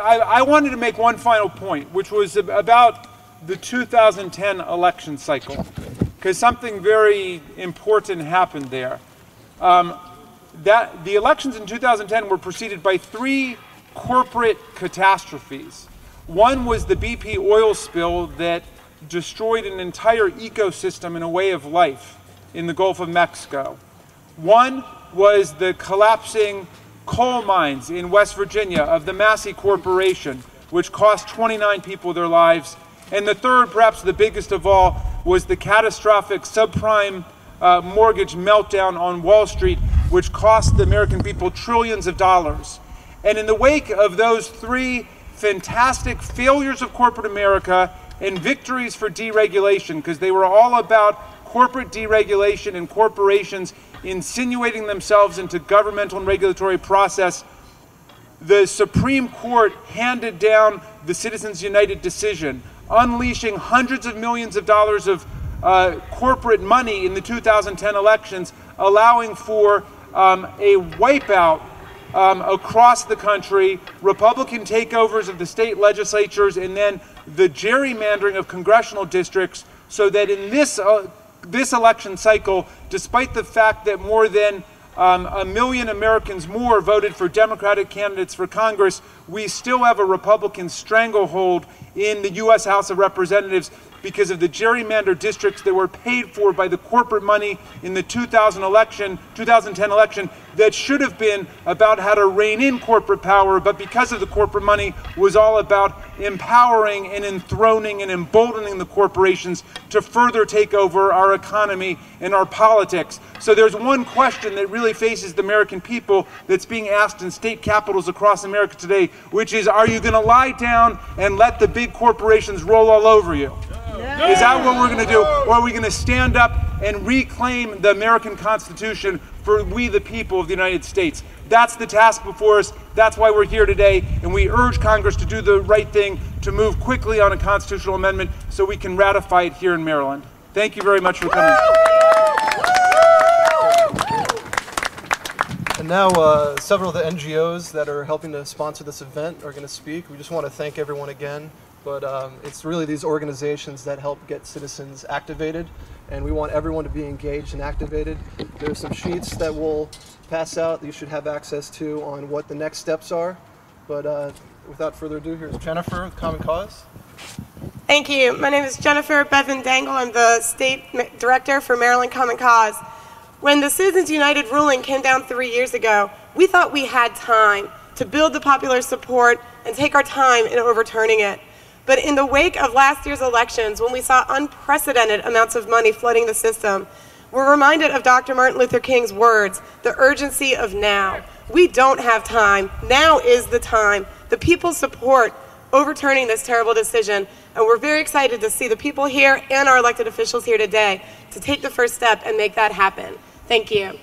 I wanted to make one final point, which was about the 2010 election cycle, because something very important happened there. The elections in 2010 were preceded by 3 corporate catastrophes. One was the BP oil spill that destroyed an entire ecosystem and a way of life in the Gulf of Mexico. One was the collapsing coal mines in West Virginia of the Massey Corporation, which cost 29 people their lives. And the third, perhaps the biggest of all, was the catastrophic subprime mortgage meltdown on Wall Street, which cost the American people trillions of dollars. And in the wake of those 3 fantastic failures of corporate America and victories for deregulation, because they were all about corporate deregulation and corporations insinuating themselves into governmental and regulatory process, the Supreme Court handed down the Citizens United decision, unleashing hundreds of millions of dollars of corporate money in the 2010 elections, allowing for a wipeout across the country, Republican takeovers of the state legislatures, and then the gerrymandering of congressional districts, so that in this election cycle, despite the fact that more than 1 million Americans more voted for Democratic candidates for Congress, we still have a Republican stranglehold in the U.S. House of Representatives because of the gerrymandered districts that were paid for by the corporate money in the 2010 election that should have been about how to rein in corporate power, but because of the corporate money was all about empowering and enthroning and emboldening the corporations to further take over our economy and our politics. So there's one question that really faces the American people that's being asked in state capitals across America today, which is, are you going to lie down and let the big corporations roll all over you? No. Is that what we're going to do? Or are we going to stand up and reclaim the American Constitution for we the people of the United States? That's the task before us. That's why we're here today. And we urge Congress to do the right thing, to move quickly on a constitutional amendment so we can ratify it here in Maryland. Thank you very much for coming. And now several of the NGOs that are helping to sponsor this event are going to speak. We just want to thank everyone again. But it's really these organizations that help get citizens activated, and we want everyone to be engaged and activated. There's some sheets that we'll pass out that you should have access to on what the next steps are. But without further ado, here's Jennifer with Common Cause. Thank you. My name is Jennifer Bevan-Dangel. I'm the State Director for Maryland Common Cause. When the Citizens United ruling came down 3 years ago, we thought we had time to build the popular support and take our time in overturning it. But in the wake of last year's elections, when we saw unprecedented amounts of money flooding the system, we're reminded of Dr. Martin Luther King's words, the urgency of now. We don't have time. Now is the time. The people support overturning this terrible decision, and we're very excited to see the people here and our elected officials here today to take the first step and make that happen. Thank you.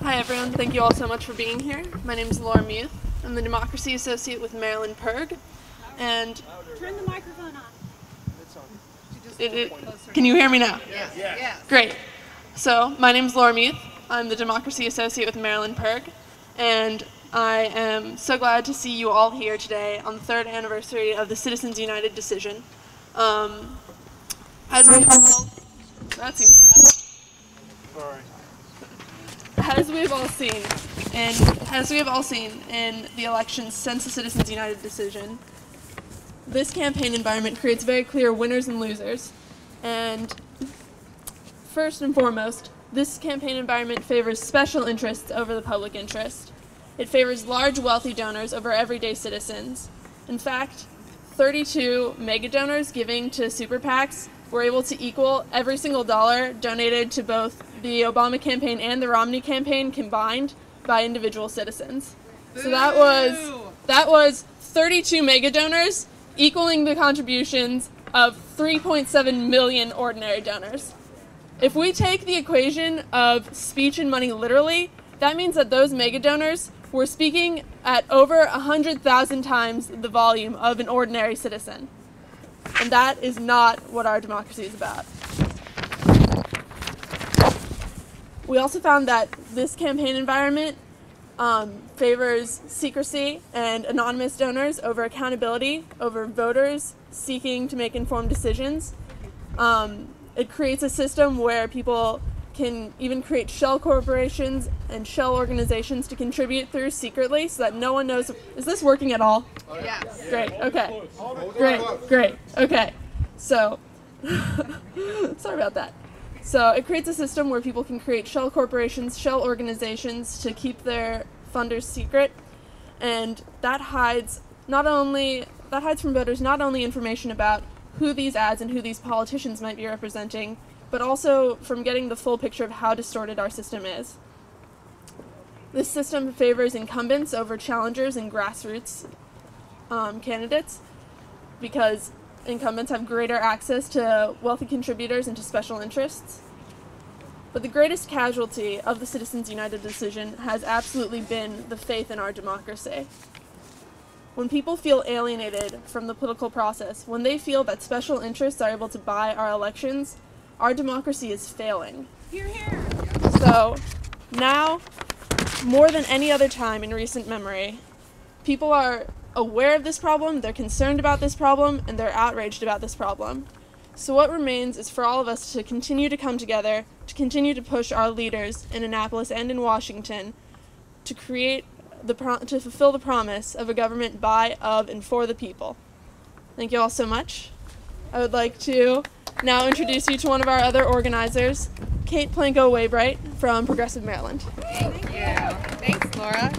Hi everyone, thank you all so much for being here. My name is Laura Muth. I'm the Democracy Associate with Maryland PIRG, and turn the microphone on. Can you hear me now? Yes. Yes. Great. So my name is Laura Muth. I'm the Democracy Associate with Maryland PIRG, and I am so glad to see you all here today on the 3rd anniversary of the Citizens United decision. As we have all, that seems bad. Sorry. As we have all seen in the elections since the Citizens United decision, this campaign environment creates very clear winners and losers. And first and foremost, this campaign environment favors special interests over the public interest. It favors large, wealthy donors over everyday citizens. In fact, 32 mega donors giving to super PACs were able to equal every single dollar donated to both the Obama campaign and the Romney campaign combined by individual citizens. So that was 32 mega donors equaling the contributions of 3.7 million ordinary donors. If we take the equation of speech and money literally, that means that those mega donors were speaking at over 100,000 times the volume of an ordinary citizen. And that is not what our democracy is about. We also found that this campaign environment favors secrecy and anonymous donors over accountability, over voters seeking to make informed decisions. It creates a system where people can even create shell corporations and shell organizations to contribute through secretly so that no one knows. Is this working at all? Yes. Great, okay. Great, okay. So, sorry about that. So it creates a system where people can create shell corporations, shell organizations to keep their funders secret, and that hides from voters not only information about who these ads and who these politicians might be representing, but also from getting the full picture of how distorted our system is. This system favors incumbents over challengers and grassroots candidates because incumbents have greater access to wealthy contributors and to special interests. But the greatest casualty of the Citizens United decision has absolutely been the faith in our democracy. When people feel alienated from the political process, when they feel that special interests are able to buy our elections, our democracy is failing. Hear, hear. So now, more than any other time in recent memory, people are aware of this problem, they're concerned about this problem, and they're outraged about this problem. So what remains is for all of us to continue to come together, to continue to push our leaders in Annapolis and in Washington to to fulfill the promise of a government by, of, and for the people. Thank you all so much. I would like to now introduce you to one of our other organizers, Kate Planco Waybright from Progressive Maryland. Thank you. Thanks, Laura.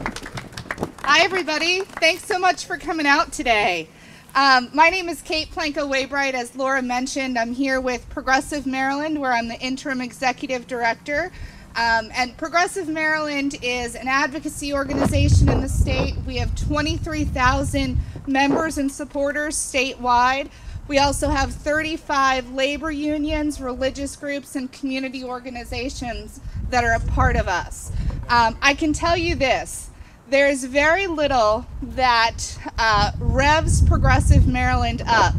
Hi, everybody. Thanks so much for coming out today. My name is Kate Planco Waybright. As Laura mentioned, I'm here with Progressive Maryland, where I'm the interim executive director. And Progressive Maryland is an advocacy organization in the state. We have 23,000 members and supporters statewide. We also have 35 labor unions, religious groups, and community organizations that are a part of us. I can tell you this. There's very little that revs Progressive Maryland up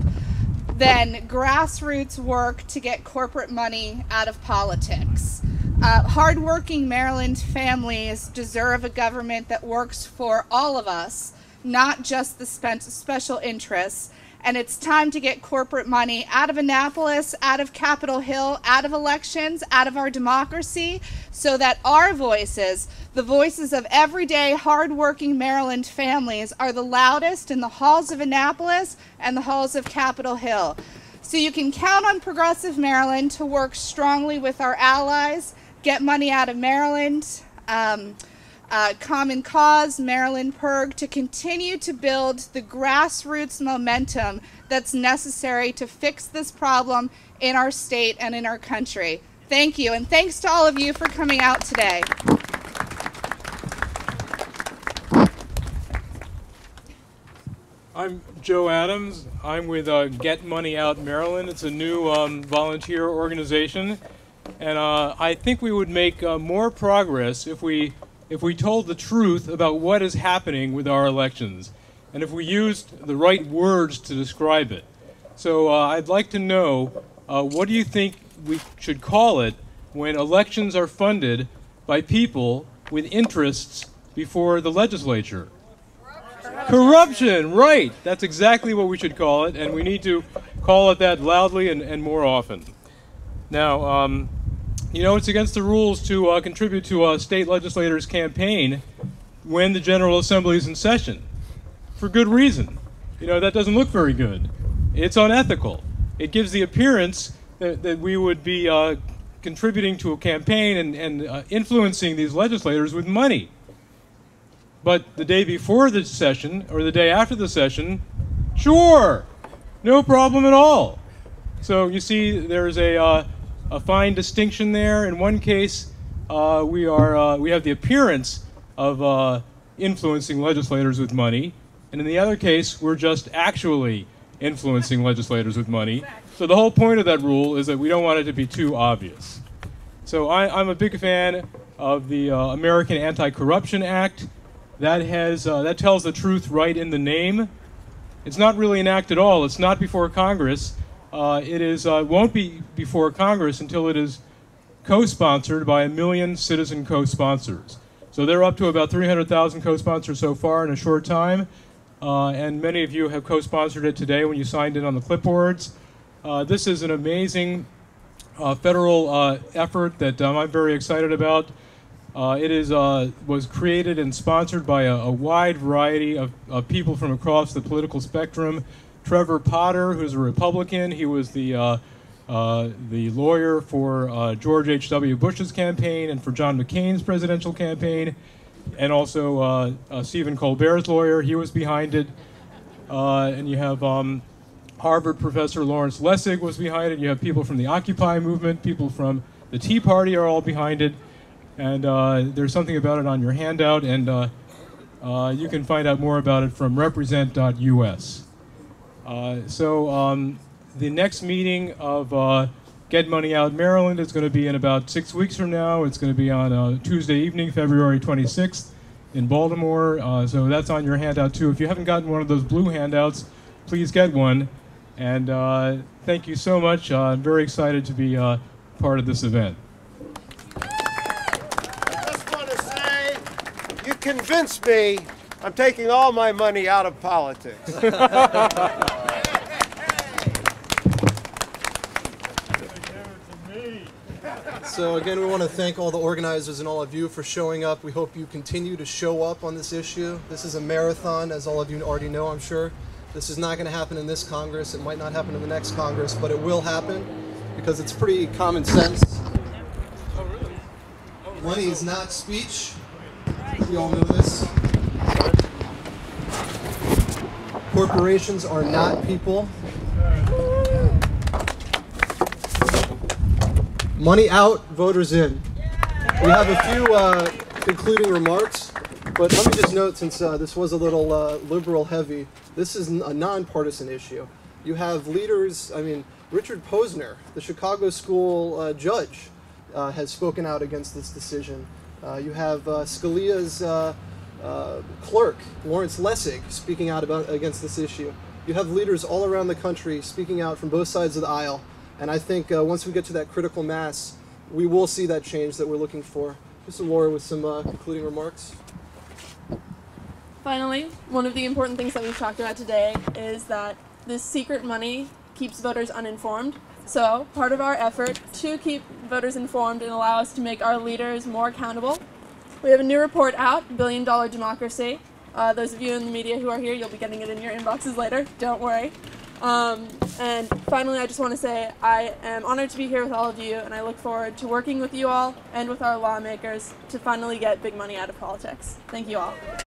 than grassroots work to get corporate money out of politics. Hardworking Maryland families deserve a government that works for all of us, not just the special interests. And it's time to get corporate money out of Annapolis, out of Capitol Hill, out of elections, out of our democracy, so that our voices, the voices of everyday hardworking Maryland families, are the loudest in the halls of Annapolis and the halls of Capitol Hill. So you can count on Progressive Maryland to work strongly with our allies, get money out of Maryland, Common Cause, Maryland PIRG, to continue to build the grassroots momentum that's necessary to fix this problem in our state and in our country. Thank you, and thanks to all of you for coming out today. I'm Joe Adams. I'm with Get Money Out Maryland. It's a new volunteer organization, and I think we would make more progress if we told the truth about what is happening with our elections, and if we used the right words to describe it. So I'd like to know, what do you think we should call it when elections are funded by people with interests before the legislature? Corruption, right. That's exactly what we should call it, and we need to call it that loudly and more often. Now, you know, it's against the rules to contribute to a state legislator's campaign when the General Assembly is in session, for good reason. You know, that doesn't look very good. It's unethical. It gives the appearance that we would be contributing to a campaign and influencing these legislators with money. But the day before the session, or the day after the session, sure, no problem at all. So you see, there's a fine distinction there. In one case, we have the appearance of influencing legislators with money, and in the other case, we're just actually influencing legislators with money. So the whole point of that rule is that we don't want it to be too obvious. So I'm a big fan of the American Anti-Corruption Act. That tells the truth right in the name. It's not really an act at all. It's not before Congress. It won't be before Congress until it is co-sponsored by 1 million citizen co-sponsors. So they're up to about 300,000 co-sponsors so far in a short time. And many of you have co-sponsored it today when you signed in on the clipboards. This is an amazing federal effort that I'm very excited about. It was created and sponsored by a wide variety of people from across the political spectrum. Trevor Potter, who's a Republican, he was the lawyer for George H.W. Bush's campaign and for John McCain's presidential campaign, and also Stephen Colbert's lawyer, he was behind it. And you have Harvard professor Lawrence Lessig was behind it. You have people from the Occupy movement, people from the Tea Party are all behind it. And there's something about it on your handout, and you can find out more about it from represent.us. So the next meeting of Get Money Out Maryland is going to be in about 6 weeks from now. It's going to be on Tuesday evening, February 26th in Baltimore. So that's on your handout too. If you haven't gotten one of those blue handouts, please get one. And thank you so much. I'm very excited to be part of this event. I just want to say, you convinced me. I'm taking all my money out of politics. So again, we want to thank all the organizers and all of you for showing up. We hope you continue to show up on this issue. This is a marathon, as all of you already know, I'm sure. This is not going to happen in this Congress. It might not happen in the next Congress, but it will happen because it's pretty common sense. Money is not speech. You all know this. Corporations are not people. Money out, voters in. We have a few concluding remarks, but let me just note, since this was a little liberal heavy, this is a nonpartisan issue. You have leaders, Richard Posner, the Chicago school judge, has spoken out against this decision. You have Scalia's clerk, Lawrence Lessig, speaking out against this issue. You have leaders all around the country speaking out from both sides of the aisle. And I think once we get to that critical mass, we will see that change that we're looking for. Mr. Laura with some concluding remarks. Finally, one of the important things that we've talked about today is that this secret money keeps voters uninformed. So part of our effort to keep voters informed and allow us to make our leaders more accountable, we have a new report out, $1 Billion Democracy. Those of you in the media who are here, you'll be getting it in your inboxes later, don't worry. And finally, I just want to say I am honored to be here with all of you, and I look forward to working with you all and with our lawmakers to finally get big money out of politics. Thank you all.